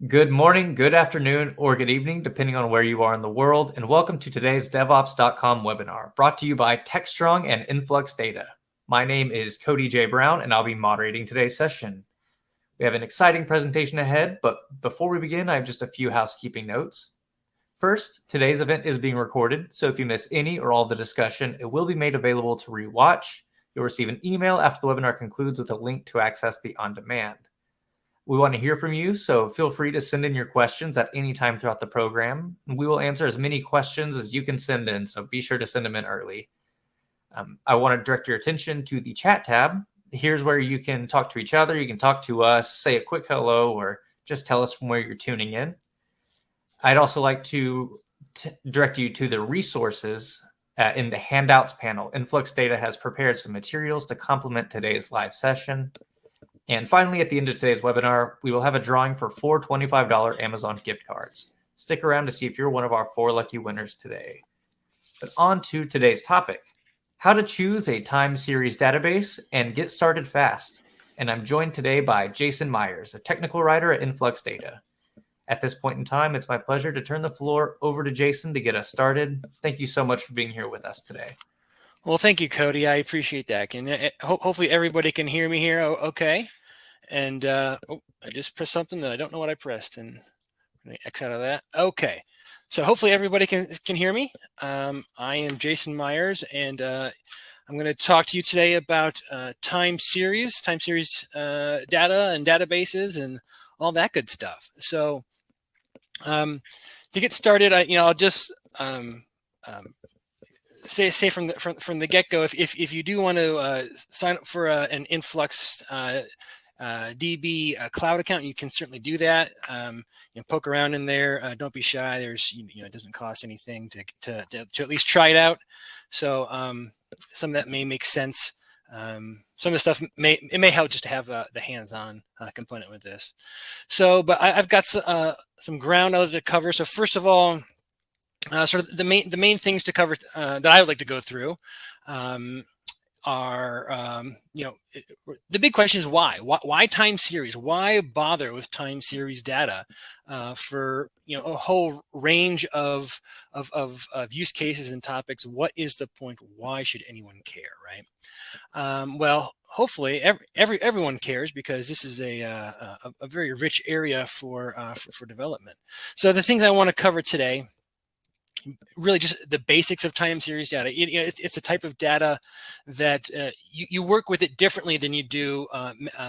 Good morning, good afternoon, or good evening, depending on where you are in the world, and welcome to today's DevOps.com webinar, brought to you by TechStrong and Influx Data. My name is Cody J. Brown, and I'll be moderating today's session. We have an exciting presentation ahead, but before we begin, I have just a few housekeeping notes. First, today's event is being recorded, so if you miss any or all of the discussion, it will be made available to rewatch. You'll receive an email after the webinar concludes with a link to access the on-demand. We want to hear from you, so feel free to send in your questions at any time throughout the program. We will answer as many questions as you can send in, so be sure to send them in early. I want to direct your attention to the chat tab. Here's where you can talk to each other, you can talk to us, say a quick hello, or just tell us from where you're tuning in. I'd also like to direct you to the resources in the handouts panel. Influx Data has prepared some materials to complement today's live session. And finally, at the end of today's webinar, we will have a drawing for 4 $25 Amazon gift cards. Stick around to see if you're one of our 4 lucky winners today. But on to today's topic, how to choose a time series database and get started fast. And I'm joined today by Jason Myers, a technical writer at Influx Data. At this point in time, it's my pleasure to turn the floor over to Jason to get us started. Thank you so much for being here with us today. Well, thank you, Cody. I appreciate that. And hopefully everybody can hear me here. Okay. And I just pressed something that I don't know what I pressed, and let me X out of that. Okay. So hopefully everybody can hear me. I am Jason Myers, and I'm going to talk to you today about time series data and databases and all that good stuff. So to get started, I'll just say from the get-go, if you do want to sign up for an Influx DB cloud account, you can certainly do that. Poke around in there. Don't be shy. There's it doesn't cost anything to at least try it out. So some of that may make sense. Some of the stuff may help just to have the hands-on component with this. So, but I've got some ground out to cover. So first of all, sort of the main things to cover that I would like to go through are the big question is why time series? Why bother with time series data for a whole range of use cases and topics? What is the point? Why should anyone care, right? Well, hopefully everyone cares, because this is a very rich area for development. So the things I want to cover today, really just the basics of time series data. It's a type of data that you work with it differently than you do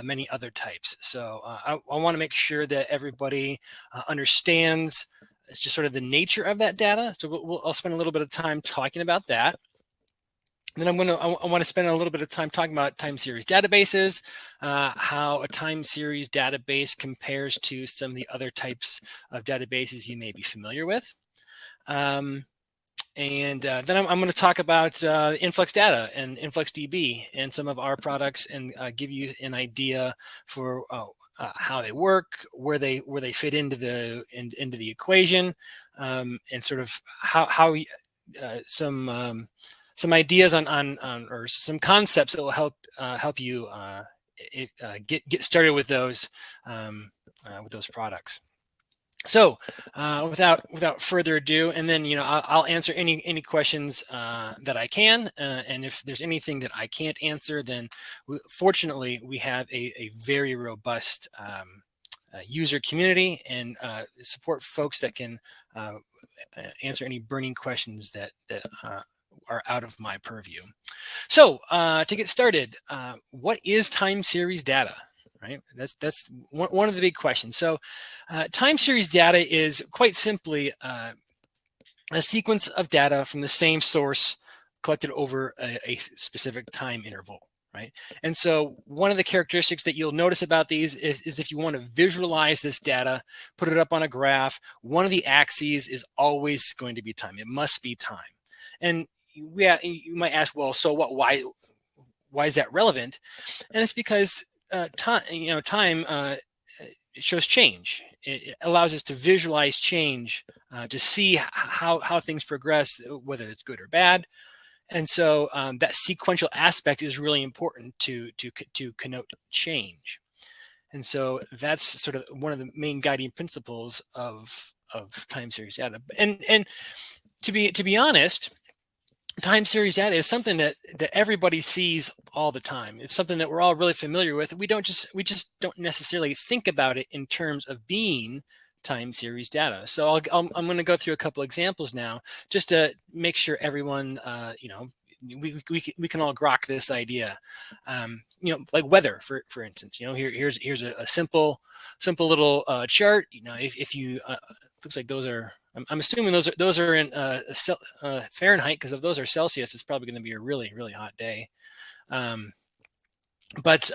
many other types. So I want to make sure that everybody understands just sort of the nature of that data. So I'll spend a little bit of time talking about that. Then I want to spend a little bit of time talking about time series databases, how a time series database compares to some of the other types of databases you may be familiar with. Then I'm going to talk about Influx Data and InfluxDB and some of our products, and give you an idea for how they work, where they fit into the equation, and sort of how some ideas on or some concepts that will help you get started with those products. So without further ado, and then I'll answer any questions that I can, and if there's anything that I can't answer, then fortunately we have a very robust user community and support folks that can answer any burning questions that are out of my purview. So to get started, what is time series data? Right, that's one of the big questions. So time series data is quite simply a sequence of data from the same source collected over a specific time interval, right? And so one of the characteristics that you'll notice about these is if you want to visualize this data, put it up on a graph, one of the axes is always going to be time. It must be time. And you might ask, well, so what? Why is that relevant? And it's because time shows change. It allows us to visualize change, to see how things progress, whether it's good or bad. And so that sequential aspect is really important to connote change. And so that's sort of one of the main guiding principles of time series data. And to be honest, time series data is something that everybody sees all the time. It's something that we're all really familiar with. We just don't necessarily think about it in terms of being time series data. So I'm going to go through a couple examples now, just to make sure everyone, we can all grok this idea. Like weather, for instance. Here's a simple little chart. If you looks like those are. I'm assuming those are in Fahrenheit, because if those are Celsius, it's probably going to be a really hot day. But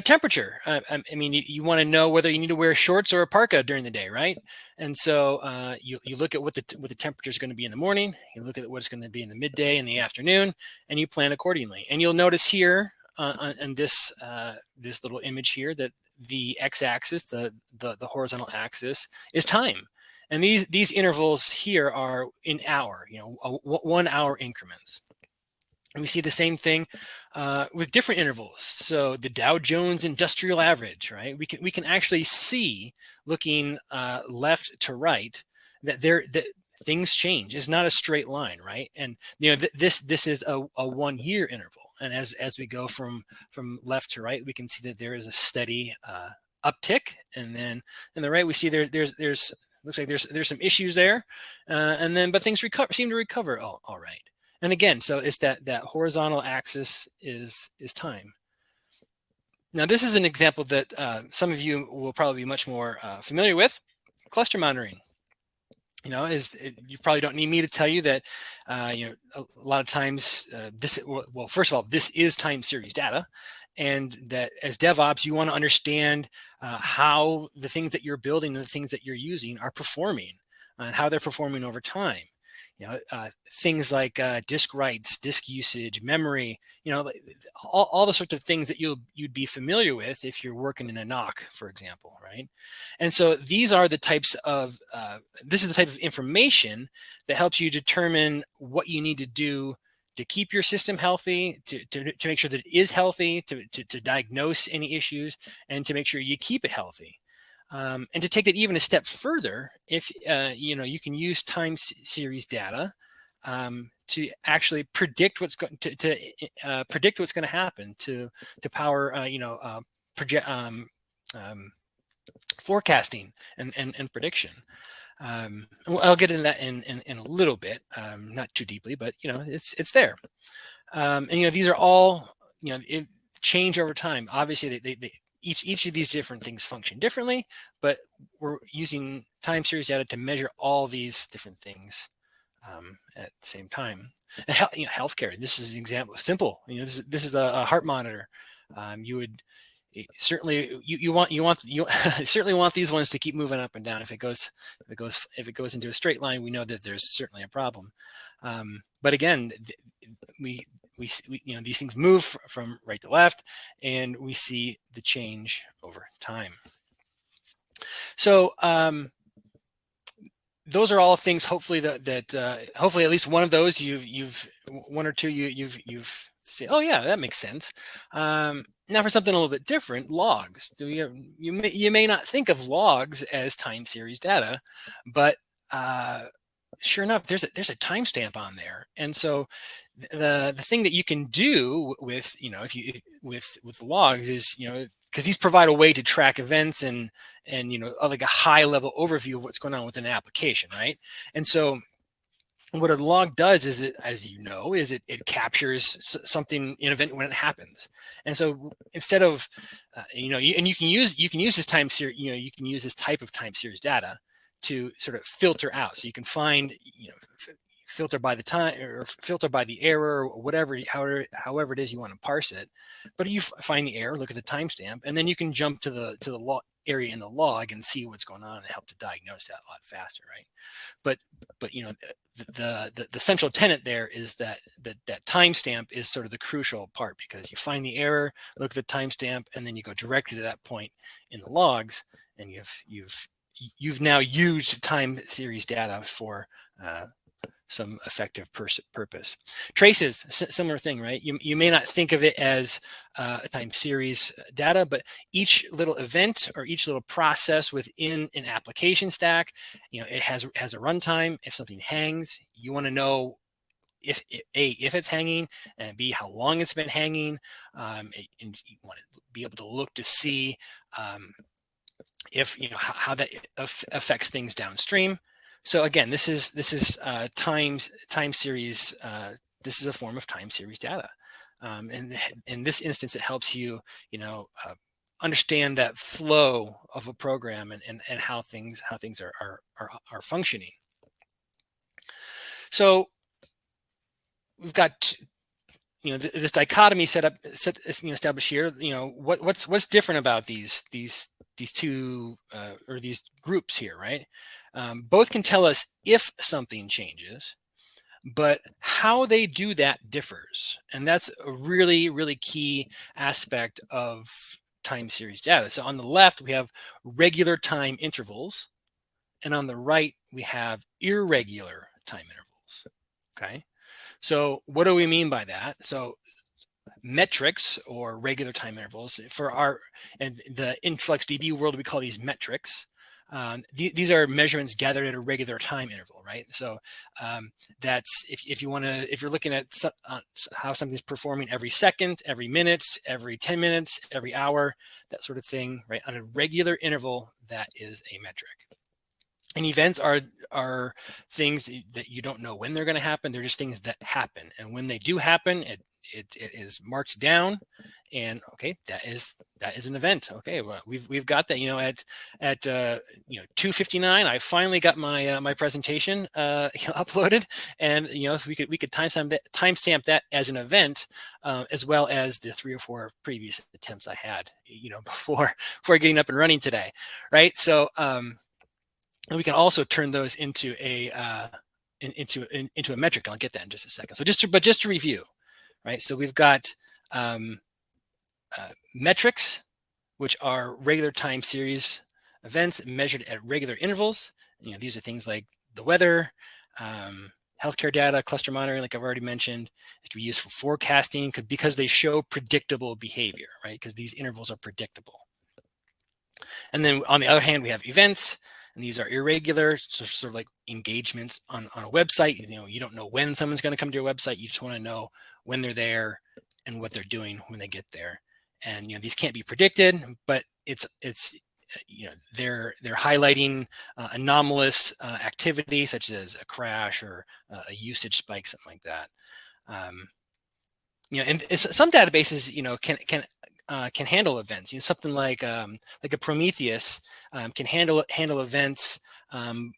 temperature. I mean, you want to know whether you need to wear shorts or a parka during the day, right? And so you look at what the temperature is going to be in the morning. You look at what it's going to be in the midday and the afternoon, and you plan accordingly. And you'll notice here on this little image here that the x-axis, the horizontal axis, is time. And these intervals here are in hour, 1 hour increments. And we see the same thing with different intervals. So the Dow Jones Industrial Average, right? We can actually see, looking left to right, that things change. It's not a straight line, right? And this is a 1 year interval. And as we go from left to right, we can see that there is a steady uptick. And then on the right, we see there's looks like there's some issues there, but things seem to recover all right. And again, so it's that horizontal axis is time. Now, this is an example that some of you will probably be much more familiar with: cluster monitoring. You probably don't need me to tell you that a lot of times first of all, this is time series data. And that as DevOps, you want to understand how the things that you're building and the things that you're using are performing, and how they're performing over time. Things like disk writes, disk usage, memory, all the sorts of things that you'd be familiar with if you're working in a NOC, for example, right? And so these are the types of, this is the type of information that helps you determine what you need to do to keep your system healthy, to make sure that it is healthy, to diagnose any issues, and to make sure you keep it healthy. And to take that even a step further, if you can use time series data to actually predict what's going to predict what's going to happen, to power forecasting and prediction. I'll get into that in a little bit, not too deeply, but it's there. And these are all change over time. Obviously, they each of these different things function differently, but we're using time series data to measure all these different things at the same time. And healthcare. This is an example. Simple. This is a heart monitor. You would certainly you certainly want these ones to keep moving up and down. If it goes into a straight line, we know that there's certainly a problem. But again, we these things move from right to left, and we see the change over time. So those are all things, hopefully that hopefully at least one of those you've one or two you've say, oh yeah, that makes sense. Now for something a little bit different, logs. You may not think of logs as time series data, but sure enough, there's a timestamp on there. And so the thing that you can do with with logs is because these provide a way to track events and like a high level overview of what's going on within an application, right? And so what a log does is it captures something, an event when it happens. And so instead of and you can use this time series, you can use this type of time series data to sort of filter out. So you can find, filter by the time or filter by the error or whatever, however it is you want to parse it. But you find the error, look at the timestamp, and then you can jump to the log area in the log and see what's going on and help to diagnose that a lot faster, right? But the central tenet there is that timestamp is sort of the crucial part, because you find the error, look at the timestamp, and then you go directly to that point in the logs, and you've now used time series data for effective purpose. Traces, similar thing, right? You may not think of it as a time series data, but each little event or each little process within an application stack, it has a runtime. If something hangs, you want to know if it's hanging, and B, how long it's been hanging, and you want to be able to look to see if how that affects things downstream. So again, this is time series. This is a form of time series data, and in this instance, it helps you understand that flow of a program and how things are functioning. So we've got this dichotomy established here. What's different about these two or these groups here, right? Both can tell us if something changes, but how they do that differs, and that's a really key aspect of time series data. So on the left we have regular time intervals, and on the right we have irregular time intervals. Okay, so what do we mean by that? So metrics, or regular time intervals, and the InfluxDB world, we call these metrics. These are measurements gathered at a regular time interval, right? So that's if you're looking at how something's performing every second, every minute, every 10 minutes, every hour, that sort of thing, right? On a regular interval, that is a metric. And events are things that you don't know when they're going to happen. They're just things that happen, and when they do happen, it is marked down, and okay, that is an event. Okay, well, we've got that. At 2:59, I finally got my presentation uploaded, and we could timestamp that as an event, as well as the 3 or 4 previous attempts I had before getting up and running today, right? So and we can also turn those into a metric. I'll get that in just a second. So just to review, right? So we've got metrics, which are regular time series events measured at regular intervals. These are things like the weather, healthcare data, cluster monitoring, like I've already mentioned. It can be used for forecasting because they show predictable behavior, right? Because these intervals are predictable. And then on the other hand, we have events. And these are irregular, so sort of like engagements on a website. You don't know when someone's going to come to your website. You just want to know when they're there and what they're doing when they get there. And these can't be predicted, but they're highlighting anomalous activity, such as a crash or a usage spike, something like that. And some databases can handle events. Something like a Prometheus can handle events, and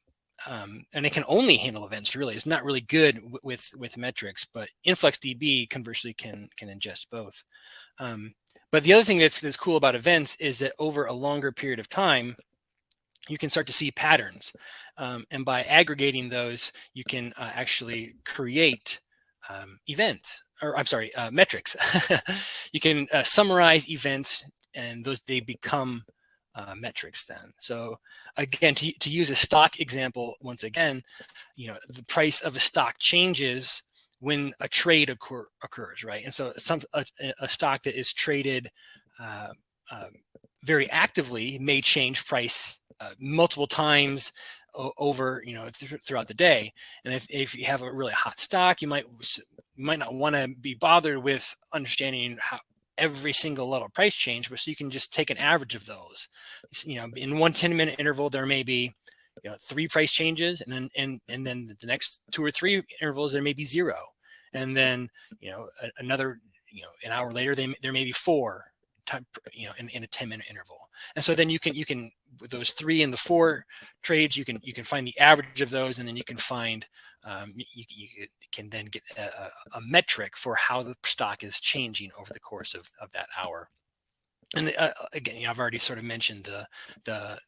it can only handle events. Really, it's not really good with metrics. But InfluxDB conversely can ingest both. But the other thing that's cool about events is that over a longer period of time, you can start to see patterns, and by aggregating those, you can actually create metrics. You can summarize events, and they become metrics then. So again, to use a stock example once again, the price of a stock changes when a trade occurs, right? And so a stock that is traded very actively may change price multiple times over throughout the day. And if you have a really hot stock, you might not want to be bothered with understanding how every single little price change, but so you can just take an average of those. In one 10-minute interval, there may be 3 price changes, and then the next 2 or 3 intervals there may be 0, and then another an hour later there may be 4 in a 10-minute interval. And so then you can with those 3 and the 4 trades, you can find the average of those, and then you can find you can then get a metric for how the stock is changing over the course of that hour. And again, I've already sort of mentioned the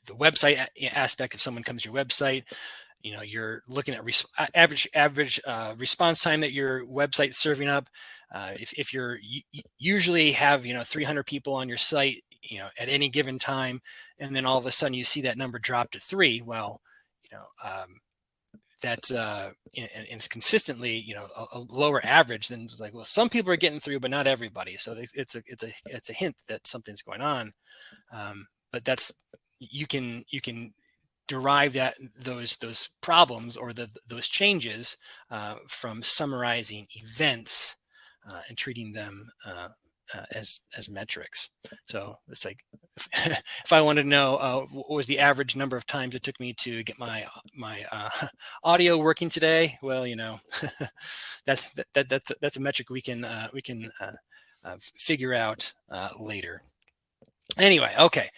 website aspect. If someone comes to your website, you're looking at average response time that your website's serving up. If you're usually have 300 people on your site at any given time, and then all of a sudden you see that number drop to 3, well, and it's consistently, you know, a lower average, then it's like, well, some people are getting through, but not everybody. So it's a hint that something's going on. But that's, you can derive those problems or those changes from summarizing events and treating them as metrics. So it's like, if I wanted to know what was the average number of times it took me to get my audio working today, well, you know, that's a metric we can figure out later. Anyway, okay.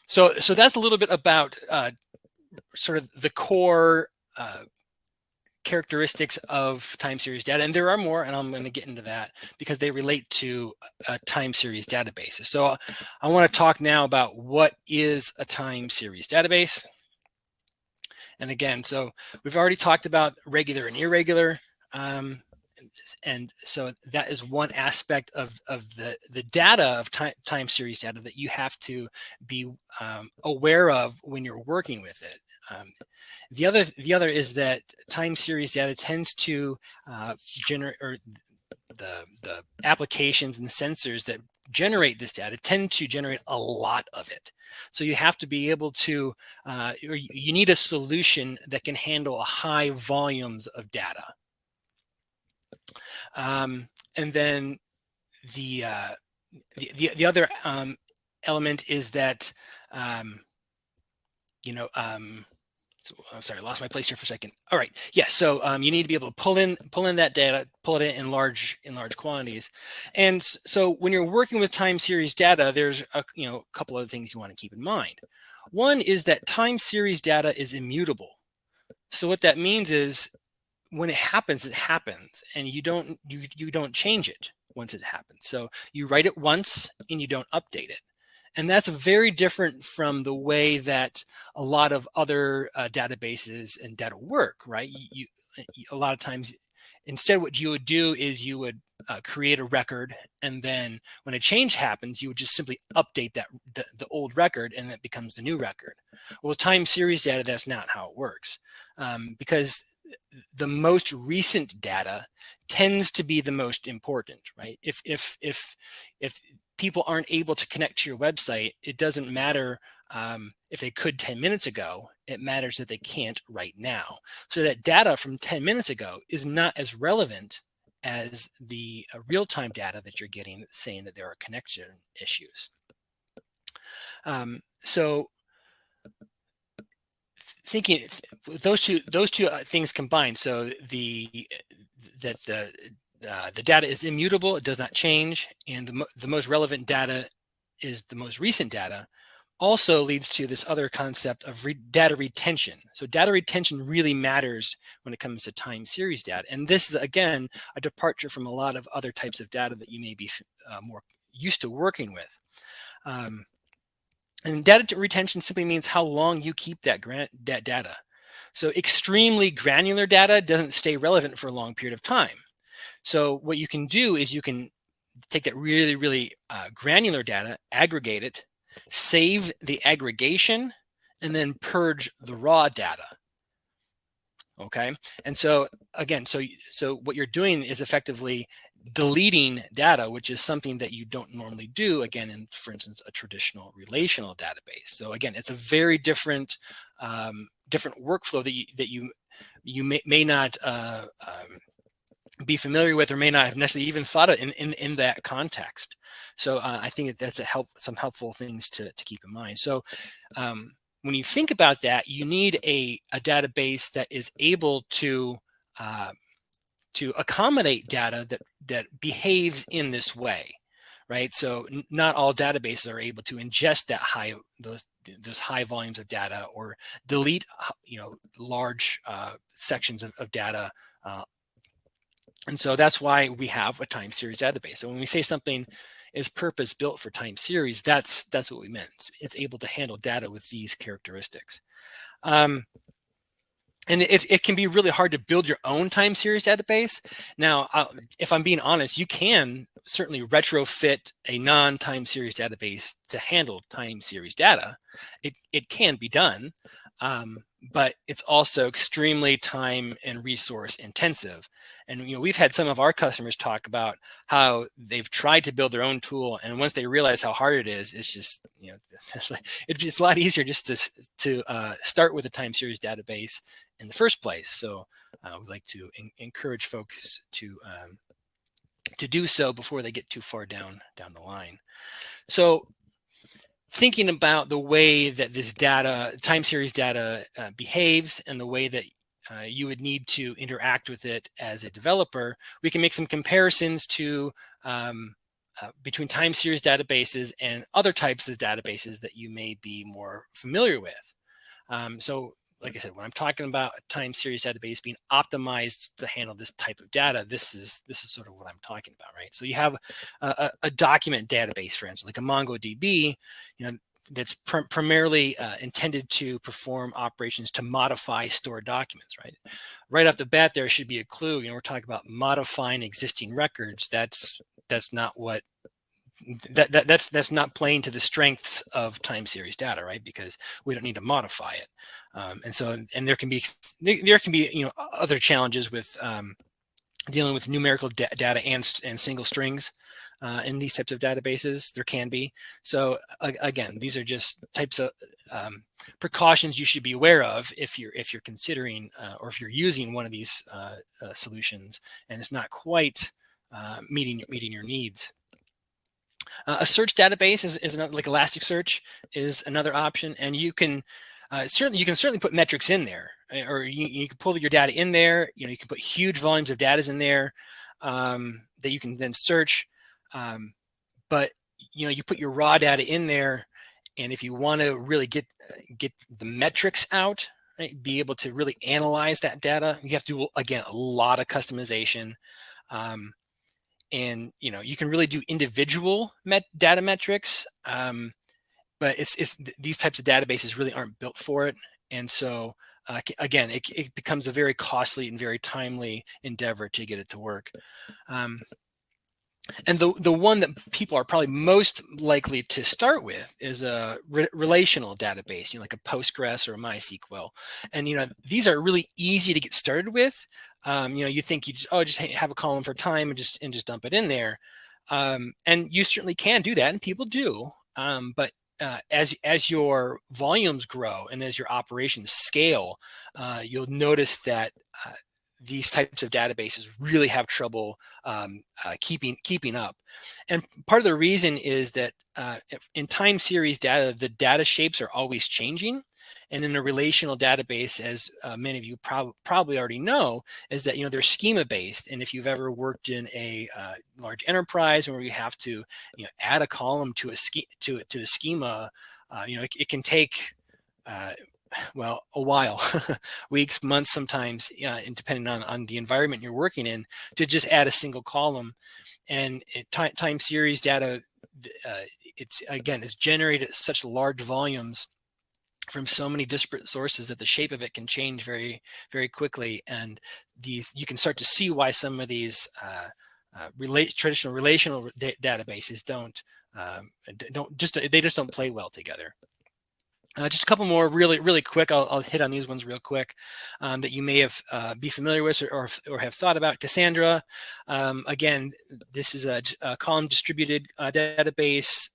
So that's a little bit about sort of the core characteristics of time series data, and there are more, and I'm going to get into that because they relate to time series databases. So I want to talk now about what is a time series database. And again, so we've already talked about regular and irregular, and so that is one aspect of the data of time series data that you have to be aware of when you're working with it. The other is that time series data tends to generate, or the applications and sensors that generate this data tend to generate a lot of it. So you have to be able to, you need a solution that can handle high volumes of data. And then the other element is that, so, I'm sorry, I lost my place here for a second. All right, yes. So you need to be able to pull in that data, pull it in large quantities, and so when you're working with time series data, there's a couple other things you want to keep in mind. One is that time series data is immutable. So what that means is, when it happens, and you don't change it once it happens. So you write it once and you don't update it. And that's very different from the way that a lot of other databases and data work, right? A lot of times, instead, what you would do is you would create a record, and then when a change happens, you would just simply update the old record, and that becomes the new record. Well, time series data, that's not how it works, because the most recent data tends to be the most important, right? If people aren't able to connect to your website, it doesn't matter if they could 10 minutes ago. It matters that they can't right now. So that data from 10 minutes ago is not as relevant as the real-time data that you're getting saying that there are connection issues. So thinking those two things combined, so the data is immutable, it does not change, and the most relevant data is the most recent data, also leads to this other concept of data retention. So data retention really matters when it comes to time series data, and this is again a departure from a lot of other types of data that you may be more used to working with. And data retention simply means how long you keep that data. So extremely granular data doesn't stay relevant for a long period of time. So what you can do is you can take that really, really granular data, aggregate it, save the aggregation, and then purge the raw data. Okay, and so again, so what you're doing is effectively deleting data, which is something that you don't normally do, again, in, for instance, a traditional relational database. So again, it's a very different different workflow that you may not be familiar with, or may not have necessarily even thought of in that context. So I think that's some helpful things to keep in mind. So when you think about that, you need a database that is able to accommodate data that behaves in this way, right? So not all databases are able to ingest those high volumes of data, or delete large sections of data. And so that's why we have a time series database. So when we say something is purpose built for time series, that's what we meant. It's able to handle data with these characteristics. And it can be really hard to build your own time series database. Now, if I'm being honest, you can certainly retrofit a non-time series database to handle time series data. It can be done, but it's also extremely time and resource intensive. And we've had some of our customers talk about how they've tried to build their own tool, and once they realize how hard it is, it's just it's just a lot easier just to start with a time series database in the first place. So we'd like to encourage folks to do so before they get too far down the line. So thinking about the way that this data, time series data, behaves, and the way that you would need to interact with it as a developer, we can make some comparisons to between time series databases and other types of databases that you may be more familiar with. So like I said, when I'm talking about a time series database being optimized to handle this type of data, this is sort of what I'm talking about, right? So you have a document database, for instance, like a MongoDB, that's primarily intended to perform operations to modify stored documents, right? Right off the bat, there should be a clue. We're talking about modifying existing records. That's not what that's not playing to the strengths of time series data, right? Because we don't need to modify it, and there can be other challenges with dealing with numerical data and single strings in these types of databases. There can be. So again, these are just types of precautions you should be aware of if you're considering or if you're using one of these solutions and it's not quite meeting your needs. A search database is another, like Elasticsearch is another option, and you can certainly put metrics in there, or you can pull your data in there. You can put huge volumes of data in there that you can then search. But you put your raw data in there, and if you want to really get the metrics out, right, be able to really analyze that data, you have to do, again, a lot of customization. And you can really do individual data metrics, but it's these types of databases really aren't built for it, and so again, it becomes a very costly and very timely endeavor to get it to work. And the one that people are probably most likely to start with is a relational database, like a Postgres or a MySQL. And these are really easy to get started with. You think you just have a column for time and just dump it in there, and you certainly can do that, and people do. But as your volumes grow and as your operations scale, you'll notice that these types of databases really have trouble keeping up. And part of the reason is that in time series data, the data shapes are always changing. And in a relational database, as many of you probably already know, is that they're schema based. And if you've ever worked in a large enterprise where you have to add a column to the schema, it can take a while, weeks, months, sometimes, and depending on the environment you're working in, to just add a single column. And time series data, it's generated at such large volumes from so many disparate sources that the shape of it can change very, very quickly. And you can start to see why some of these traditional relational databases they just don't play well together. Just a couple more really quick. I'll hit on these ones real quick that you may have be familiar with or have thought about. Cassandra, again, this is a column distributed database.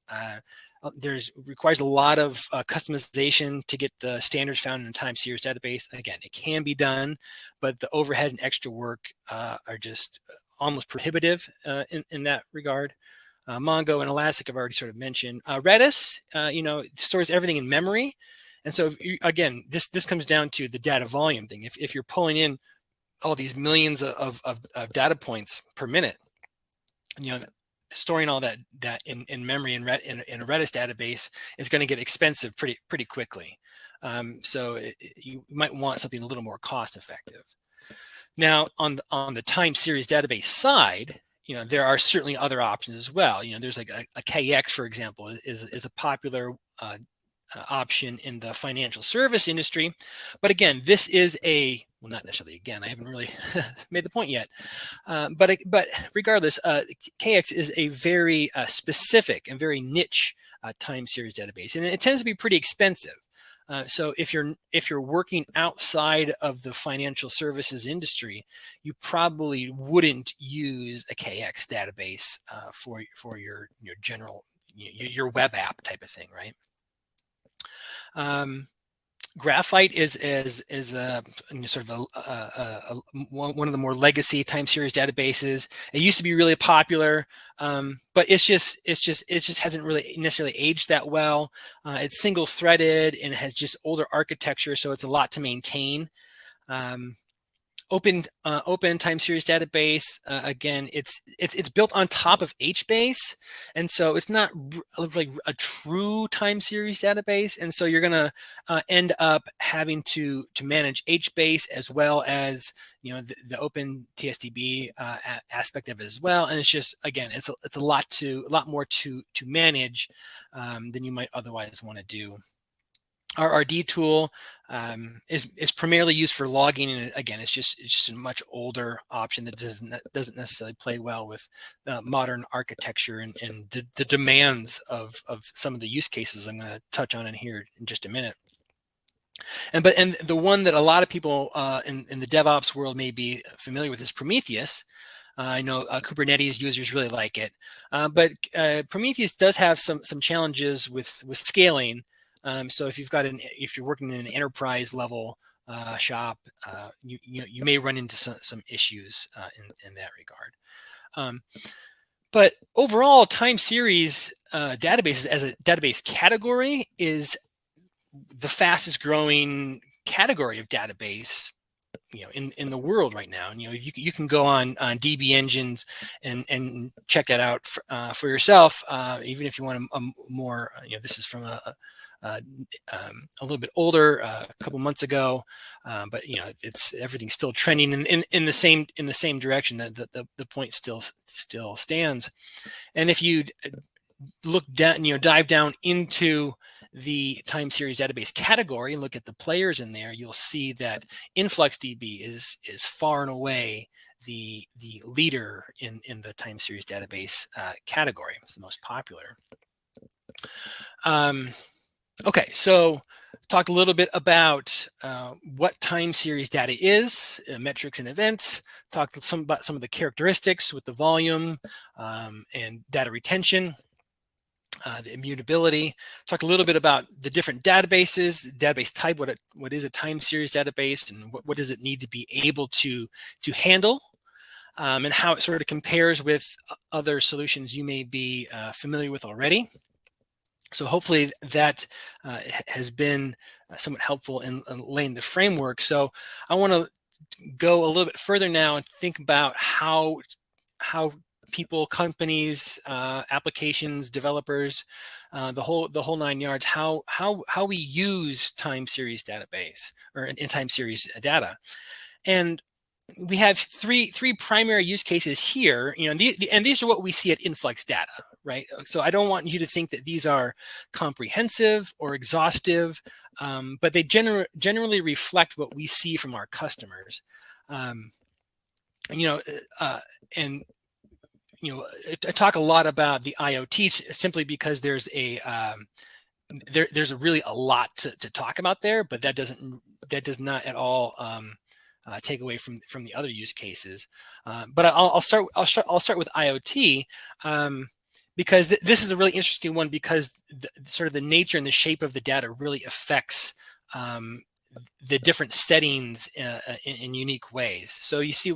Requires a lot of customization to get the standards found in a time series database. Again, it can be done, but the overhead and extra work are just almost prohibitive in that regard. Mongo and Elastic I've already sort of mentioned. Redis, stores everything in memory, and so again, this comes down to the data volume thing. If you're pulling in all these millions of data points per minute, storing all that in memory in a Redis database is going to get expensive pretty quickly. So you might want something a little more cost effective. Now on the time series database side, there are certainly other options as well. There's like a KX, for example, is a popular option in the financial service industry. But again, this is a well, not necessarily again, I haven't really made the point yet. But regardless, KX is a very specific and very niche time series database, and it tends to be pretty expensive. So if you're working outside of the financial services industry, you probably wouldn't use a KX database for your general your web app type of thing, right? Graphite is a sort of one of the more legacy time series databases. It used to be really popular, but it just hasn't really necessarily aged that well. It's single threaded and has just older architecture, so it's a lot to maintain. Open time series database, again, it's built on top of HBase, and so it's not like a true time series database, and so you're gonna end up having to manage HBase as well as the Open TSDB aspect of it as well, and it's just, again, it's a lot more to manage than you might otherwise want to do. Our RD tool is primarily used for logging, and again, it's just a much older option that doesn't necessarily play well with modern architecture and the demands of some of the use cases I'm going to touch on in here in just a minute. And the one that a lot of people in the DevOps world may be familiar with is Prometheus. I know Kubernetes users really like it, but Prometheus does have some challenges with scaling. So if you're working in an enterprise level shop, you may run into some issues in that regard. But overall, time series databases as a database category is the fastest growing category of database in the world right now. And you can go on DB engines and check that out for yourself, even if you want a more this is from a little bit older, a couple months ago, but everything's still trending in the same direction. The point still stands. And if you look down, dive down into the time series database category and look at the players in there, you'll see that InfluxDB is far and away the leader in the time series database category. It's the most popular. Okay, so talk a little bit about what time series data is, metrics and events. Talk about some of the characteristics with the volume and data retention, the immutability. Talk a little bit about the different databases, database type, what is a time series database, and what does it need to be able to handle, and how it sort of compares with other solutions you may be familiar with already. So hopefully that has been somewhat helpful in laying the framework. So I want to go a little bit further now and think about how people, companies, applications, developers, the whole nine yards, how we use time series database or in time series data. And we have three primary use cases here, and these are what we see at Influx Data, right? So I don't want you to think that these are comprehensive or exhaustive, but they generally reflect what we see from our customers. I talk a lot about the IoT simply because there's really a lot to talk about there, but that does not at all take away from the other use cases. But I'll start with IoT because this is a really interesting one, because sort of the nature and the shape of the data really affects the different settings in unique ways. So you see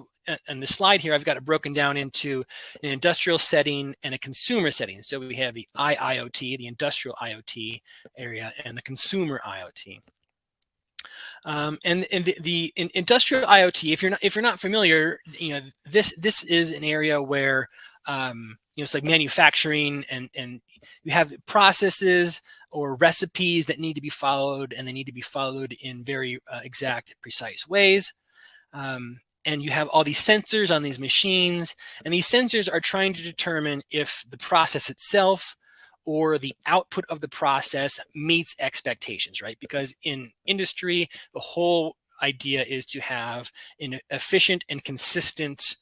on the slide here, I've got it broken down into an industrial setting and a consumer setting. So we have the IoT, the industrial IoT area, and the consumer IoT. And the industrial IoT, if you're not familiar, this is an area where it's like manufacturing, and you have processes or recipes that need to be followed, and they need to be followed in very exact, precise ways. And you have all these sensors on these machines, and these sensors are trying to determine if the process itself or the output of the process meets expectations, right? Because in industry, the whole idea is to have an efficient and consistent,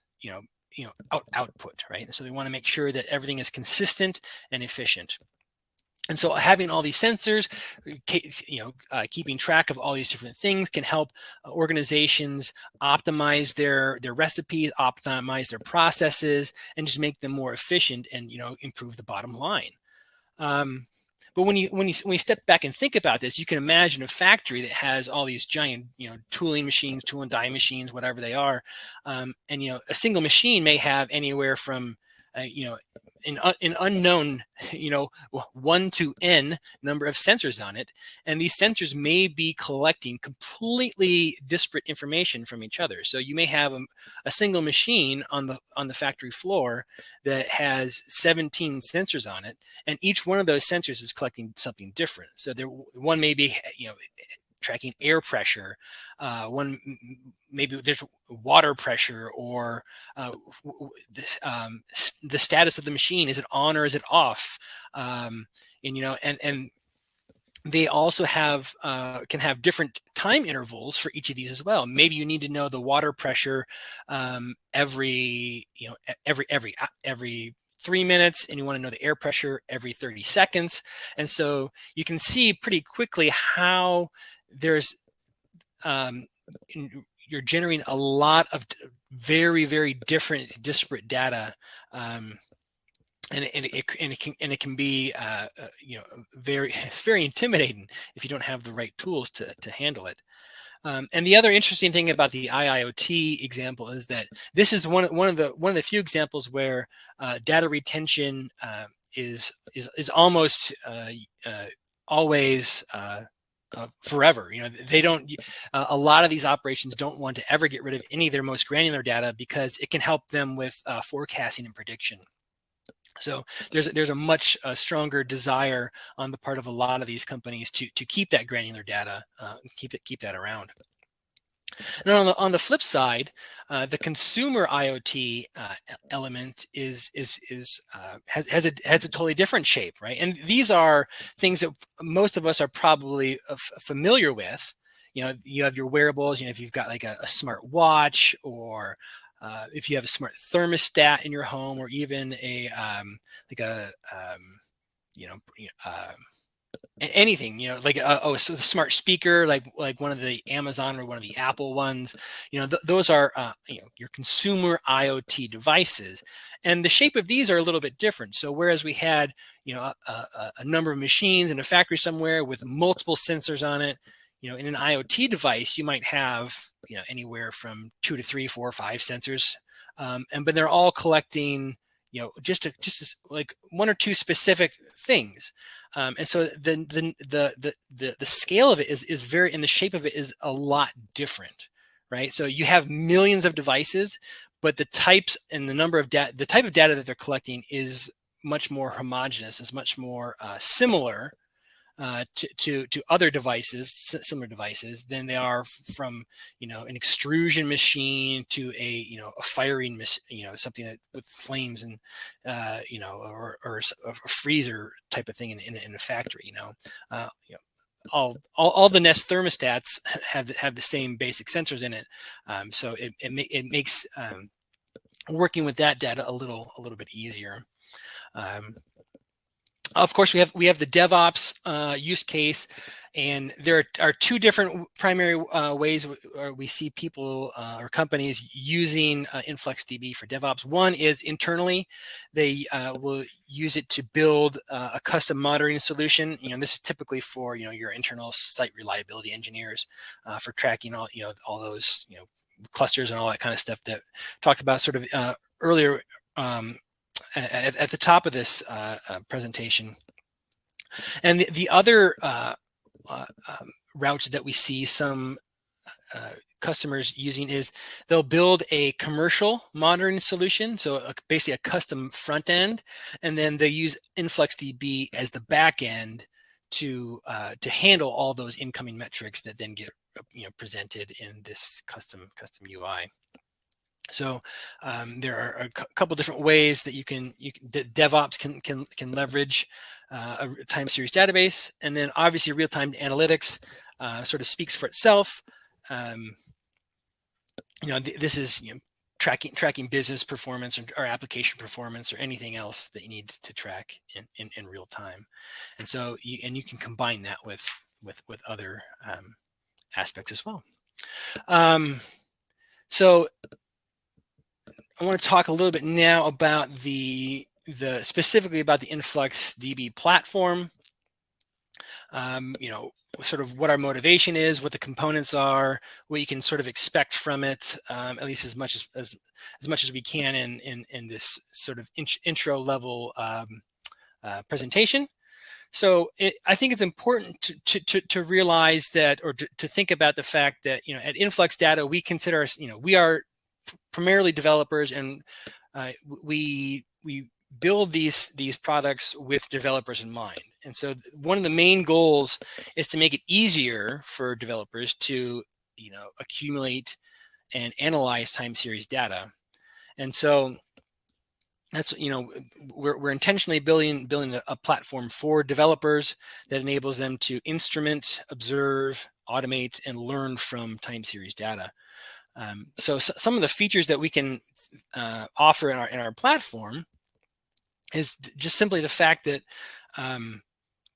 output, right? And so they want to make sure that everything is consistent and efficient. And so having all these sensors, keeping track of all these different things can help organizations optimize their recipes, optimize their processes, and just make them more efficient and improve the bottom line. But when you step back and think about this, you can imagine a factory that has all these giant, tooling machines, tool and die machines, whatever they are, and a single machine may have anywhere from, an unknown, 1 to n number of sensors on it, and these sensors may be collecting completely disparate information from each other. So you may have a single machine on the factory floor that has 17 sensors on it, and each one of those sensors is collecting something different. So one may be, tracking air pressure, one maybe there's water pressure, or the status of the machine, is it on or is it off, and they also have can have different time intervals for each of these as well. Maybe you need to know the water pressure every 3 minutes, and you want to know the air pressure every 30 seconds. And so you can see pretty quickly how there's you're generating a lot of very, very different disparate data, and it can be very intimidating if you don't have the right tools to handle it. And the other interesting thing about the IIoT example is that this is one of the few examples where data retention is almost always forever. They don't. A lot of these operations don't want to ever get rid of any of their most granular data because it can help them with forecasting and prediction. So there's a much stronger desire on the part of a lot of these companies to keep that granular data, keep that around. And on the flip side, the consumer IoT element has a totally different shape, right? And these are things that most of us are probably familiar with. You have your wearables. If you've got like a smart watch, or if you have a smart thermostat in your home, or even anything, like so the smart speaker, like one of the Amazon or one of the Apple ones, those are your consumer IoT devices, and the shape of these are a little bit different. So whereas we had a number of machines in a factory somewhere with multiple sensors on it, in an IoT device you might have anywhere from 2 to 3, 4, 5 sensors, but they're all collecting just like 1 or 2 specific things. And so the scale of it is very, and the shape of it is a lot different, right? So you have millions of devices, but the types and the number of the type of data that they're collecting is much more homogeneous, is much more similar to other devices, similar devices, than they are from an extrusion machine to a firing something that with flames and or a freezer type of thing in a factory. All the Nest thermostats have the same basic sensors in it, so it makes working with that data a little bit easier. Of course, we have the DevOps use case, and there are 2 different primary ways we see people or companies using InfluxDB for DevOps. One is internally; they will use it to build a custom monitoring solution. This is typically for your internal site reliability engineers for tracking all those clusters and all that kind of stuff that talked about sort of earlier. At the top of this presentation. And the other route that we see some customers using is they'll build a commercial monitoring solution, so basically a custom front end, and then they use InfluxDB as the back end to handle all those incoming metrics that then get presented in this custom UI. So there are a couple different ways that that DevOps can leverage a time series database, and then obviously real-time analytics sort of speaks for itself. this is tracking business performance or application performance or anything else that you need to track in real time. And so you can combine that with other aspects as well. So I want to talk a little bit now about specifically about the InfluxDB platform. Sort of what our motivation is, what the components are, what you can sort of expect from it, at least as much as we can in this sort of intro level presentation. So I think it's important to realize that, or to think about the fact that at Influx Data we consider we are primarily developers, and we build these products with developers in mind. And so one of the main goals is to make it easier for developers to accumulate and analyze time series data. And so that's we're intentionally building a platform for developers that enables them to instrument, observe, automate, and learn from time series data. So some of the features that we can offer in our platform is just simply the fact that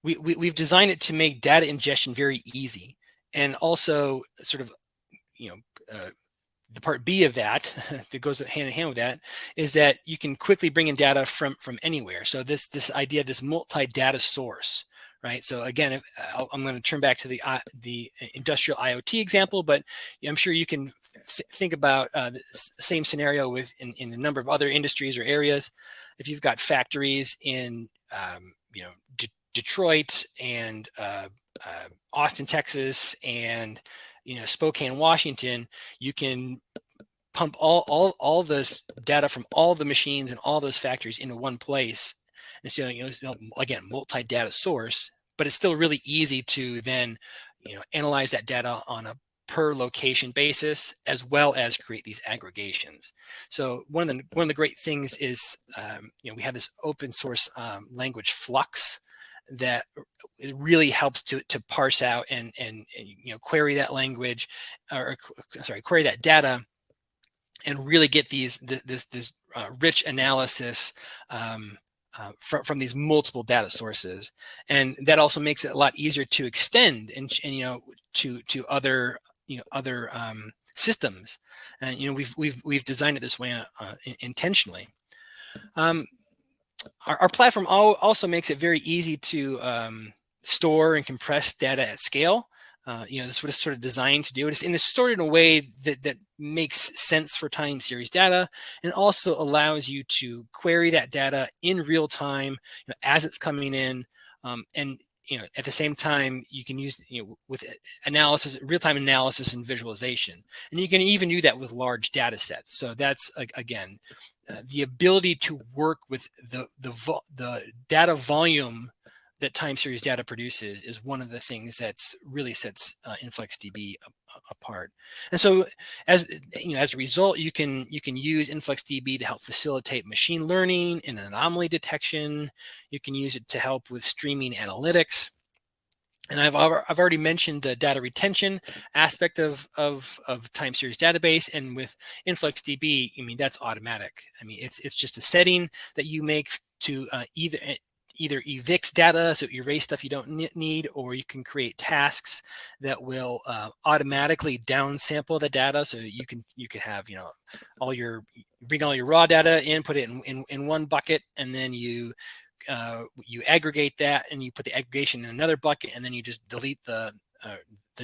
we've designed it to make data ingestion very easy, and also sort of the part B of that that goes hand in hand with that is that you can quickly bring in data from anywhere. So this idea, this multi-data source, right? So again, I'm going to turn back to the industrial IoT example, but I'm sure you can think about the same scenario in a number of other industries or areas. If you've got factories in Detroit and Austin, Texas, and Spokane, Washington, you can pump all this data from all the machines and all those factories into one place. And so, again, multi-data source, but it's still really easy to then, analyze that data on a per location basis, as well as create these aggregations. So one of the great things is, we have this open source language Flux that it really helps to parse out and query that language, query that data, and really get this rich analysis from these multiple data sources. And that also makes it a lot easier to extend and to other systems. And we've designed it this way intentionally. Our platform also makes it very easy to store and compress data at scale. That's what it's sort of designed to do. And it's stored in a way that makes sense for time series data, and also allows you to query that data in real time as it's coming in. And at the same time, you can use with analysis, real-time analysis and visualization, and you can even do that with large data sets. So that's again the ability to work with the data volume that time series data produces is one of the things that's really sets InfluxDB apart. And so as a result, you can use InfluxDB to help facilitate machine learning and anomaly detection. You can use it to help with streaming analytics. And I've already mentioned the data retention aspect of time series database, and with InfluxDB, that's automatic. It's just a setting that you make to either evict data, so erase stuff you don't need, or you can create tasks that will automatically downsample the data. So you can have bring all your raw data in, put it in one bucket, and then you aggregate that, and you put the aggregation in another bucket, and then you just delete the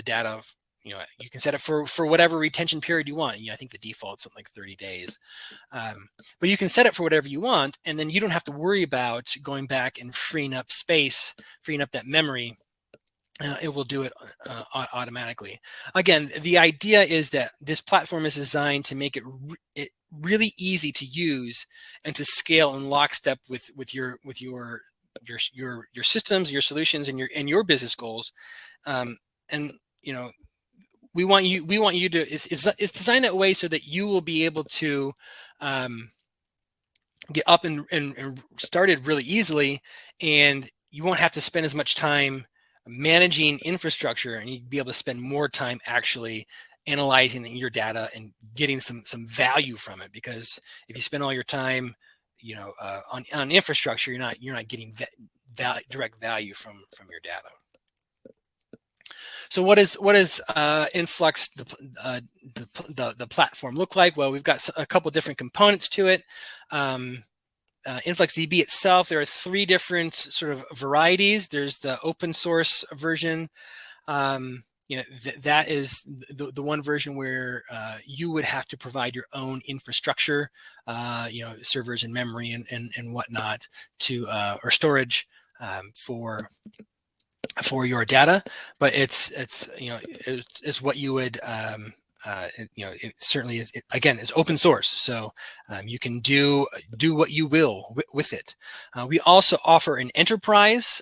data. You can set it for whatever retention period you want. I think the default is something like 30 days. But you can set it for whatever you want, and then you don't have to worry about going back and freeing up space, freeing up that memory. It will do it automatically. Again, the idea is that this platform is designed to make it really easy to use and to scale in lockstep with your systems, your solutions, and your business goals. We want you to. It's designed that way so that you will be able to get up and started really easily, and you won't have to spend as much time managing infrastructure, and you'd be able to spend more time actually analyzing your data and getting some value from it. Because if you spend all your time, on infrastructure, you're not getting direct value from your data. So what is Influx, the platform, look like? Well, we've got a couple different components to it. InfluxDB itself, there are 3 different sort of varieties. There's the open source version. That is the one version where you would have to provide your own infrastructure, servers and memory and whatnot or storage for your data. But it's what you would it certainly is. Again, it's open source, so you can do what you will with it. We also offer an enterprise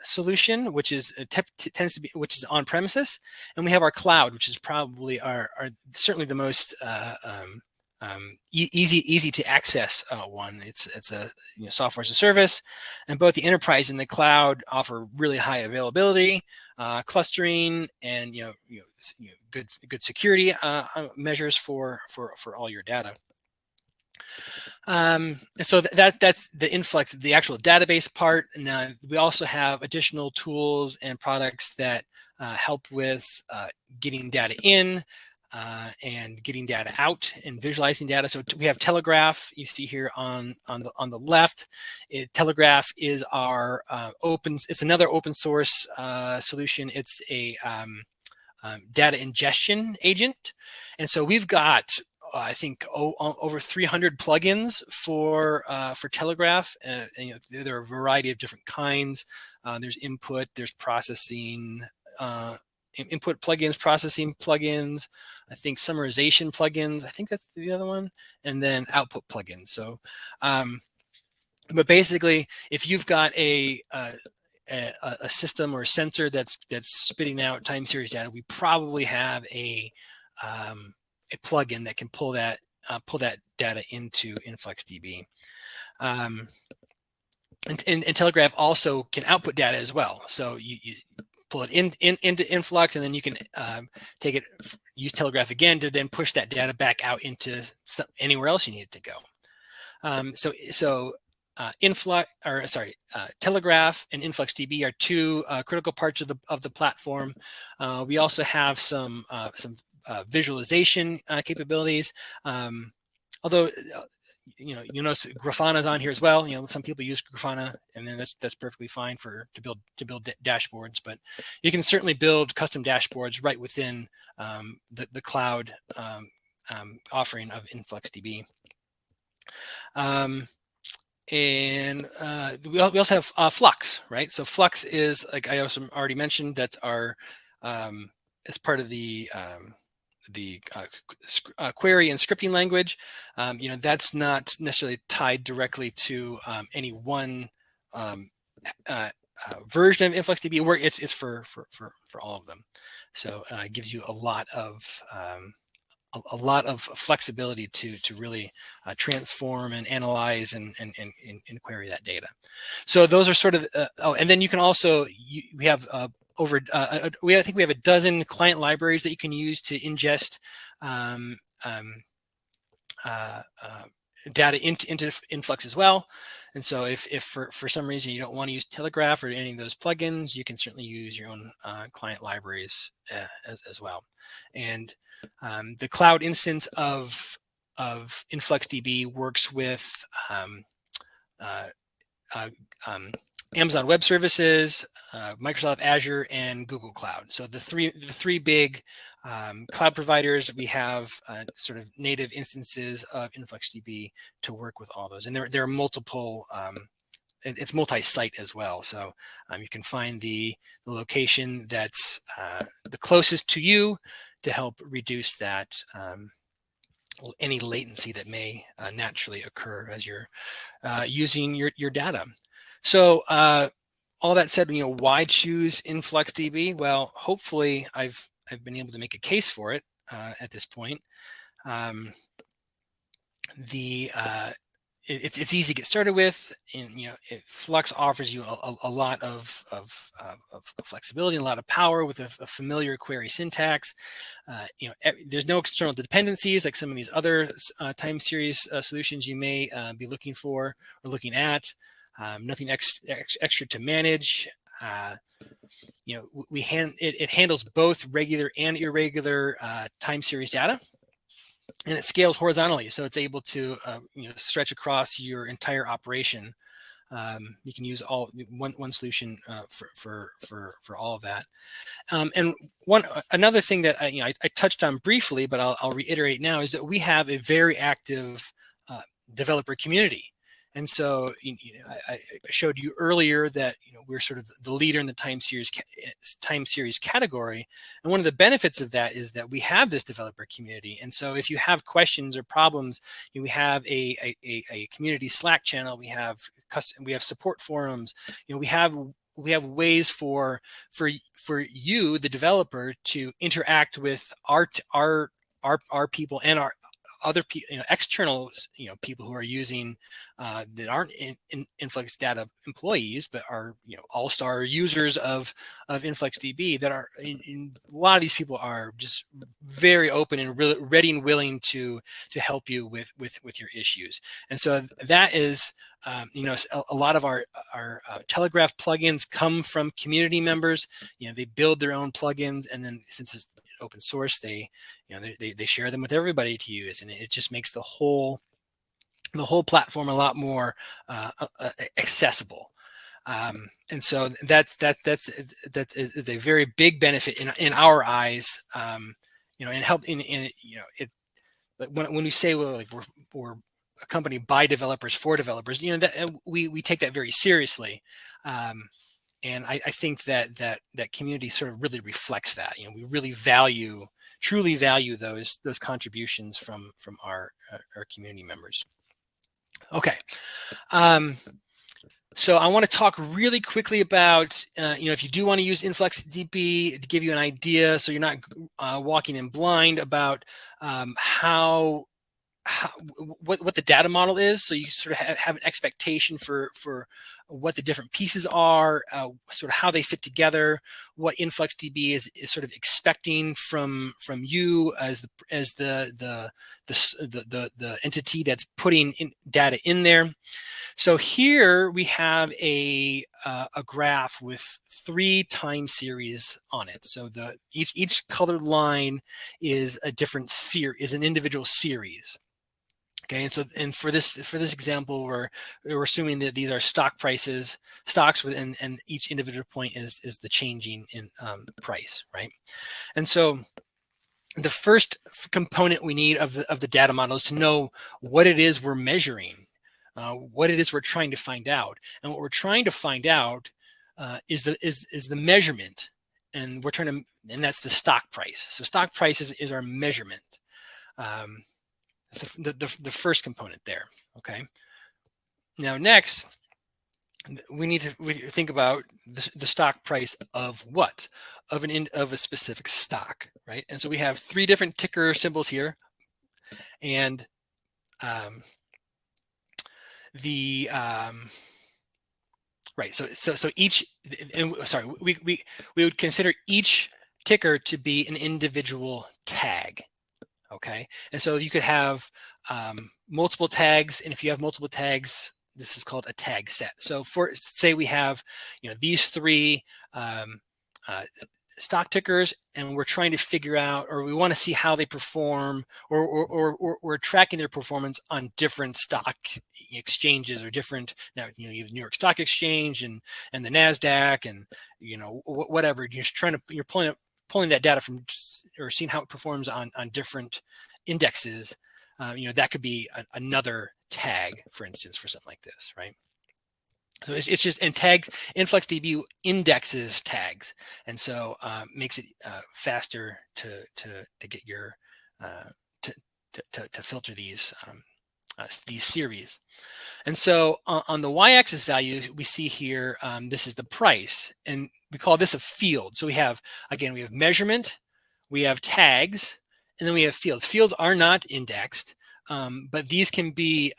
solution, which tends to be on premises, and we have our cloud, which is probably our certainly the most easy to access one. It's a software as a service, and both the enterprise and the cloud offer really high availability, clustering, and good security measures for all your data. And so that's the Influx, the actual database part. And we also have additional tools and products that help with getting data in and getting data out and visualizing data. So we have Telegraph. You see here on the left. Telegraph is our it's another open source solution. It's a data ingestion agent, and so we've got I think over 300 plugins for Telegraph. And there are a variety of different kinds. There's input, there's processing, input plugins, processing plugins, I think summarization plugins, I think that's the other one, and then output plugins. So, but basically, if you've got a system or a sensor that's spitting out time series data, we probably have a plugin that can pull that data into InfluxDB. And Telegraph also can output data as well. So you pull it into Influx, and then you can take it, use Telegraph again to then push that data back out into anywhere else you need it to go. Telegraph and InfluxDB are 2 critical parts of the platform. We also have some visualization capabilities. Although you notice Grafana is on here as well. Some people use Grafana, and then that's perfectly fine to build dashboards. But you can certainly build custom dashboards right within the cloud offering of InfluxDB. And we also have Flux, right? So Flux is, like I also already mentioned, that's our as part of the query and scripting language. That's not necessarily tied directly to any one version of InfluxDB. It's for all of them. So it gives you a lot of flexibility to really transform and analyze and query that data. So those are sort of and then you can also we have I think we have a dozen client libraries that you can use to ingest data into Influx as well. And so if for some reason you don't want to use Telegraph or any of those plugins, you can certainly use your own client libraries as well. And the cloud instance of InfluxDB works with Amazon Web Services, Microsoft Azure, and Google Cloud. So the three big cloud providers, we have sort of native instances of InfluxDB to work with all those. And there are multiple. It's multi-site as well. So you can find the location that's the closest to you to help reduce that any latency that may naturally occur as you're using your data. So all that said, why choose InfluxDB? Well, hopefully I've been able to make a case for it it's easy to get started with, and Flux offers you a lot of flexibility and a lot of power with a familiar query syntax. There's no external dependencies like some of these other time series solutions you may be looking for or looking at. Nothing extra to manage. It handles both regular and irregular time series data. And it scales horizontally, so it's able to stretch across your entire operation. You can use one solution for all of that. And another thing that I touched on briefly, but I'll reiterate now, is that we have a very active developer community. And so I showed you earlier that we're sort of the leader in the time series category. And one of the benefits of that is that we have this developer community. And so if you have questions or problems, we have a community Slack channel. We have support forums. We have ways for you, the developer, to interact with our people and our other people, external, people who are using that aren't Influx data employees, but are all-star users of InfluxDB. That are a lot of these people are just very open and ready and willing to help you with your issues. And so that is a lot of our Telegraph plugins come from community members. They build their own plugins, and then since it's open source, they share them with everybody to use, and it just makes the whole platform a lot more accessible. And so that is a very big benefit in our eyes. And help in it. When we say, well, like we're a company by developers for developers, that we take that very seriously. And I think that community sort of really reflects that. We really truly value those contributions from our community members. Okay. So I want to talk really quickly about, if you do want to use InfluxDB, to give you an idea, so you're not walking in blind, about what the data model is, so you sort of have an expectation for what the different pieces are, sort of how they fit together, what InfluxDB is sort of expecting from you as the entity that's putting data in there. So here we have a graph with 3 time series on it. So each colored line is a different is an individual series. Okay, and for this example, we're assuming that these are stocks, and each individual point is the changing in price, right? And so the first component we need of the data model is to know what it is we're measuring, what it is we're trying to find out. And what we're trying to find out is the measurement, and that's the stock price. So stock price is our measurement. The first component there. Okay. Now next, we need to think about the stock price of what? Of a specific stock, right? And so we have 3 different ticker symbols here, and right. So each, we would consider each ticker to be an individual tag. Okay, and so you could have multiple tags, and if you have multiple tags, this is called a tag set. So say we have these 3 stock tickers, and we're trying to figure out, or we want to see how they perform, or we're tracking their performance on different stock exchanges, or different, now you have New York Stock Exchange and the NASDAQ, and whatever. You're just you're pulling that data from, or seeing how it performs on different indexes. That could be another tag, for instance, for something like this, right? So it's just, and tags, InfluxDB indexes tags, and so makes it faster to get your to filter these series. And so on the y-axis value, we see here, this is the price, and we call this a field. So we have measurement, we have tags, and then we have fields. Fields are not indexed, but these can be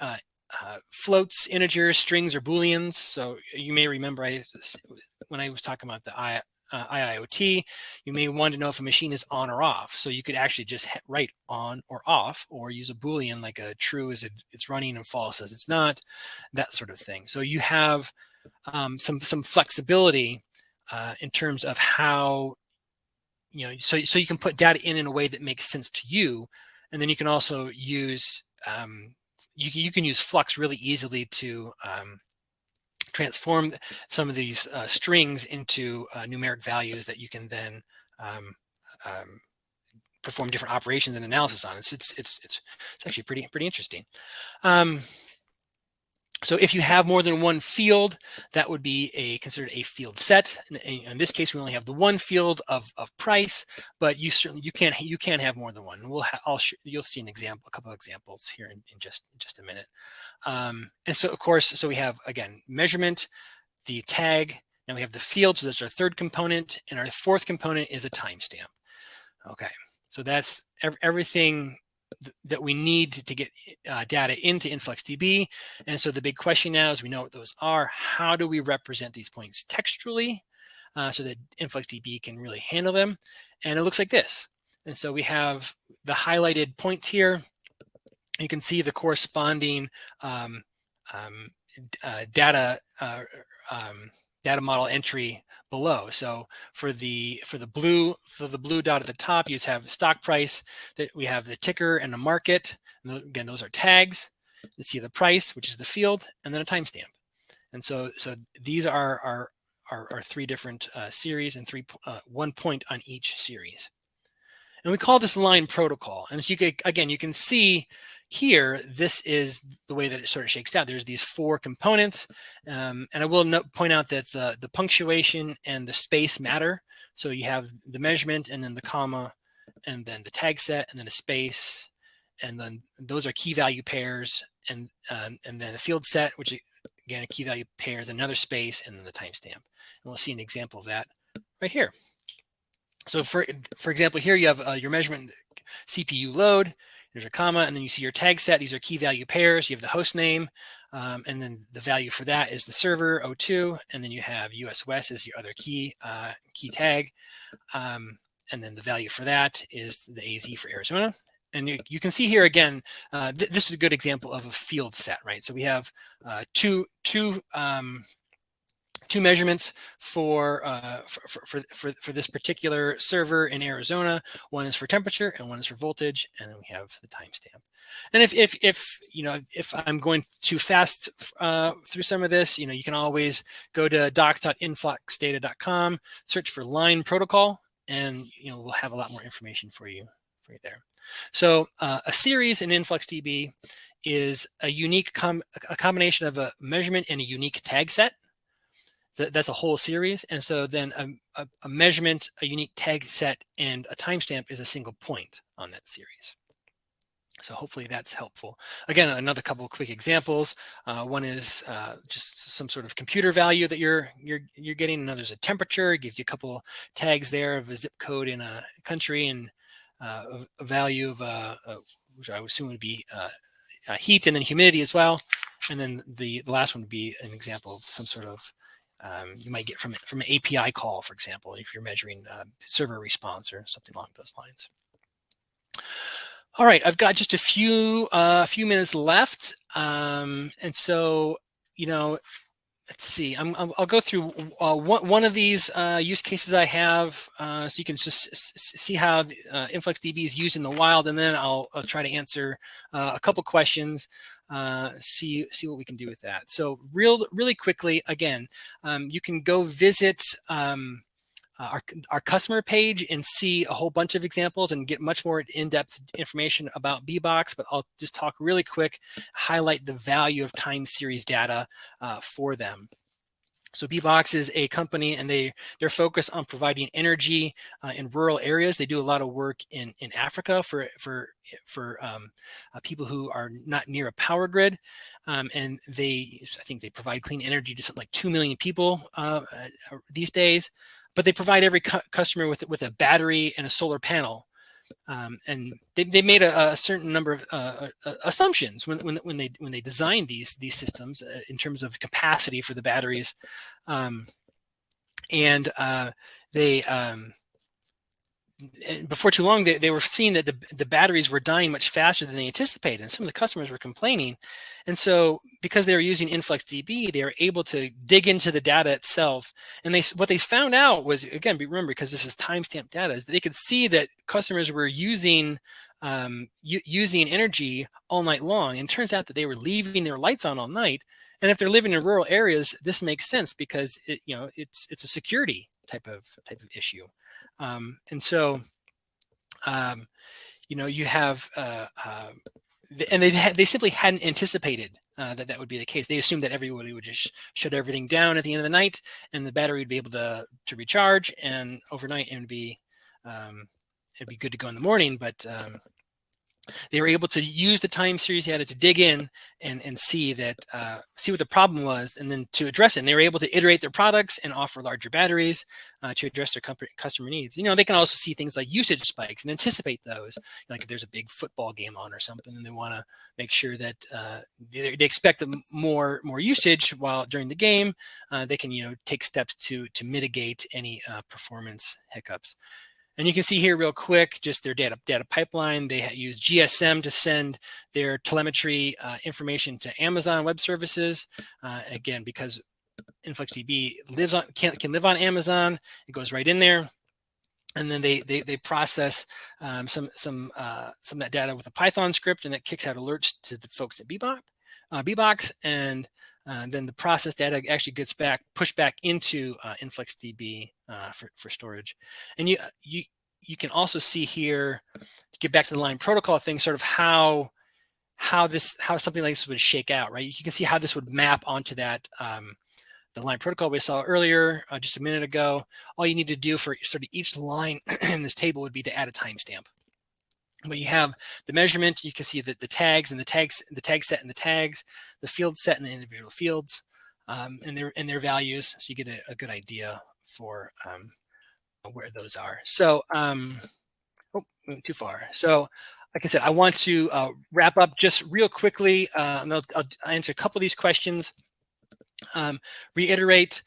floats, integers, strings, or booleans. So you may remember when I was talking about the IIoT, you may want to know if a machine is on or off. So you could actually just write on or off, or use a boolean like a true is it's running and false as it's not, that sort of thing. So you have some flexibility in terms of how, so you can put data in a way that makes sense to you, and then you can also use you can use Flux really easily to transform some of these strings into numeric values that you can then perform different operations and analysis on. It's actually pretty interesting. So if you have more than one field, that would be considered a field set. In this case, we only have the one field of price, but you can have more than one. You'll see a couple of examples here in just a minute. And so of course, so we have again measurement, the tag. Now we have the field. So that's our third component, and our fourth component is a timestamp. Okay, so that's everything that we need to get data into InfluxDB. And so the big question now is, we know what those are. How do we represent these points textually so that InfluxDB can really handle them? And it looks like this. And so we have the highlighted points here. You can see the corresponding data model entry below. So for the blue dot at the top, you have stock price. That we have the ticker and the market. And again, those are tags. Let's see the price, which is the field, and then a timestamp. And so these are three different series, and 1 point on each series. And we call this line protocol. And as you can see here, this is the way that it sort of shakes out. There's these 4 components, and I will point out that the punctuation and the space matter. So you have the measurement, and then the comma, and then the tag set, and then a space, and then those are key value pairs, and then the field set, which again a key value pairs, another space, and then the timestamp. And we'll see an example of that right here. So for example, here you have your measurement CPU load. There's a comma, and then you see your tag set. These are key value pairs. You have the host name, and then the value for that is the server 02, and then you have US West as your other key tag, and then the value for that is the AZ for Arizona. And you can see here again, this is a good example of a field set, right? So we have two measurements for this particular server in Arizona. One is for temperature, and one is for voltage, and then we have the timestamp. And if I'm going too fast through some of this, you can always go to docs.influxdata.com, search for line protocol, and we'll have a lot more information for you there. So a series in InfluxDB is a unique a combination of a measurement and a unique tag set. That's a whole series. And so then a measurement, a unique tag set, and a timestamp is a single point on that series. So hopefully that's helpful. Again, another couple of quick examples. One is just some sort of computer value that you're getting. Another is a temperature. It gives you a couple tags there of a zip code in a country, and a value of which I would assume would be heat, and then humidity as well. And then the last one would be an example of some sort of you might get from an API call, for example, if you're measuring server response or something along those lines. All right, I've got just a few minutes left, and so let's see. I'll go through one of these use cases I have, so you can just see how InfluxDB is used in the wild, and then I'll try to answer a couple questions. See what we can do with that. So really quickly, again, you can go visit our customer page and see a whole bunch of examples and get much more in-depth information about BeBox, but I'll just talk really quick, highlight the value of time series data for them. So BeBox is a company, and they're focused on providing energy in rural areas. They do a lot of work in Africa for people who are not near a power grid, and I think they provide clean energy to something like 2 million people these days. But they provide every customer with a battery and a solar panel. And they made a certain number of assumptions when they designed these systems in terms of capacity for the batteries, and they before too long they were seeing that the batteries were dying much faster than they anticipated, and some of the customers were complaining. And so because they were using InfluxDB, they were able to dig into the data itself, and what they found out was, again, remember, because this is timestamp data, is that they could see that customers were using using energy all night long, and it turns out that they were leaving their lights on all night. And if they're living in rural areas, this makes sense because it's a security type of issue. And so you have and they simply hadn't anticipated that would be the case. They assumed that everybody would just shut everything down at the end of the night, and the battery would be able to recharge, and overnight it would be it'd be good to go in the morning. But they were able to use the time series data to dig in and see what the problem was, and then to address it. And they were able to iterate their products and offer larger batteries to address their customer needs. They can also see things like usage spikes and anticipate those. Like if there's a big football game on or something, and they want to make sure that they expect more usage while during the game, they can take steps to mitigate any performance hiccups. And you can see here real quick, just their data pipeline. They use GSM to send their telemetry information to Amazon Web Services. Again, because InfluxDB can live on Amazon, it goes right in there. And then they process some of that data with a Python script, and it kicks out alerts to the folks at BeBox, and then the process data actually gets pushed back into InfluxDB for storage. And you can also see here, to get back to the line protocol thing, sort of how something like this would shake out, right? You can see how this would map onto that the line protocol we saw earlier just a minute ago. All you need to do for sort of each line in this table would be to add a timestamp. But you have the measurement. You can see that the tags and the tag set and the tags, the field set and the individual fields, and their values. So you get a good idea for where those are. So, went too far. So, like I said, I want to wrap up just real quickly. And I'll answer a couple of these questions. Reiterate.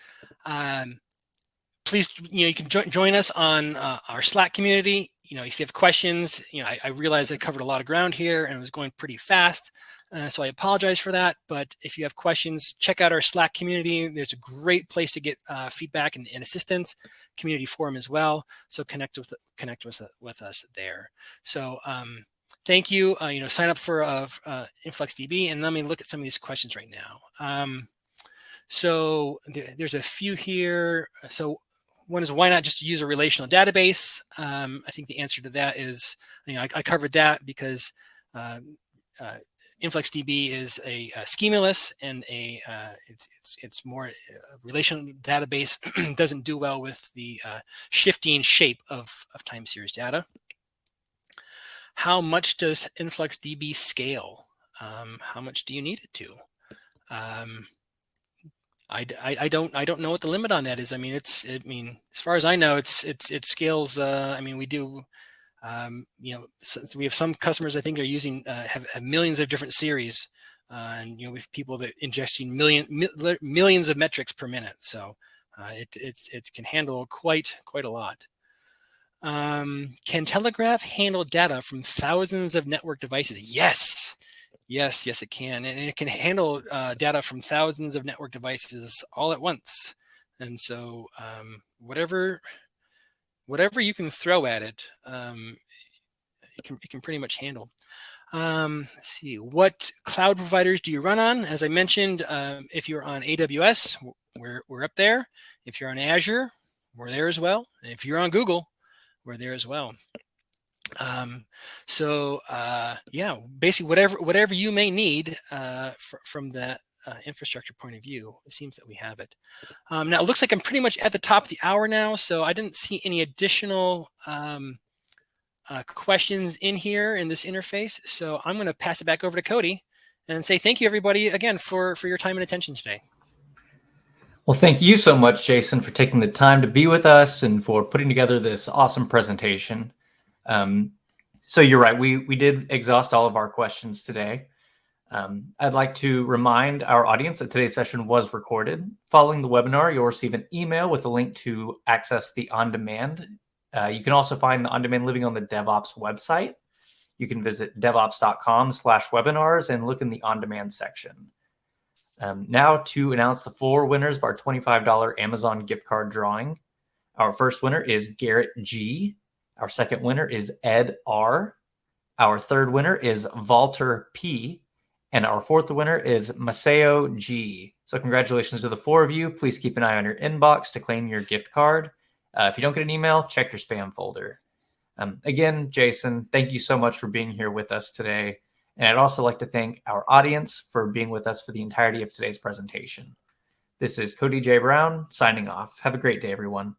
Please, you can join us on our Slack community. If you have questions, I realize I covered a lot of ground here and it was going pretty fast. So I apologize for that. But if you have questions, check out our Slack community. There's a great place to get feedback and assistance. Community forum as well. So connect with us there. So thank you. Sign up for InfluxDB, and let me look at some of these questions right now. So there's a few here. So one is, why not just use a relational database? I think the answer to that is, I covered that because InfluxDB is a schemaless, and it's more a relational database. Doesn't do well with the shifting shape of time series data. How much does InfluxDB scale? How much do you need it to? I don't know what the limit on that is. As far as I know, it scales. We do. So we have some customers I think are using have millions of different series, and we have people that ingesting millions of metrics per minute. So it can handle quite a lot. Can Telegraph handle data from thousands of network devices? Yes, it can, and it can handle data from thousands of network devices all at once. And so whatever you can throw at it, it can pretty much handle. Let's see, what cloud providers do you run on? As I mentioned, if you're on AWS, we're up there. If you're on Azure, we're there as well. And if you're on Google, we're there as well. Basically whatever you may need from that infrastructure point of view, it seems that we have it. Now it looks like I'm pretty much at the top of the hour now, so I didn't see any additional questions in here in this interface. So I'm going to pass it back over to Cody and say thank you, everybody, again for your time and attention today. Well, thank you so much, Jason, for taking the time to be with us and for putting together this awesome presentation. So you're right. We did exhaust all of our questions today. I'd like to remind our audience that today's session was recorded. Following the webinar, you'll receive an email with a link to access the on-demand. You can also find the on-demand living on the DevOps website. You can visit devops.com/webinars and look in the on-demand section. Now to announce the 4 winners of our $25 Amazon gift card drawing. Our first winner is Garrett G. Our second winner is Ed R. Our third winner is Valter P. And our fourth winner is Maseo G. So congratulations to the 4 of you. Please keep an eye on your inbox to claim your gift card. If you don't get an email, check your spam folder. Again, Jason, thank you so much for being here with us today. And I'd also like to thank our audience for being with us for the entirety of today's presentation. This is Cody J. Brown signing off. Have a great day, everyone.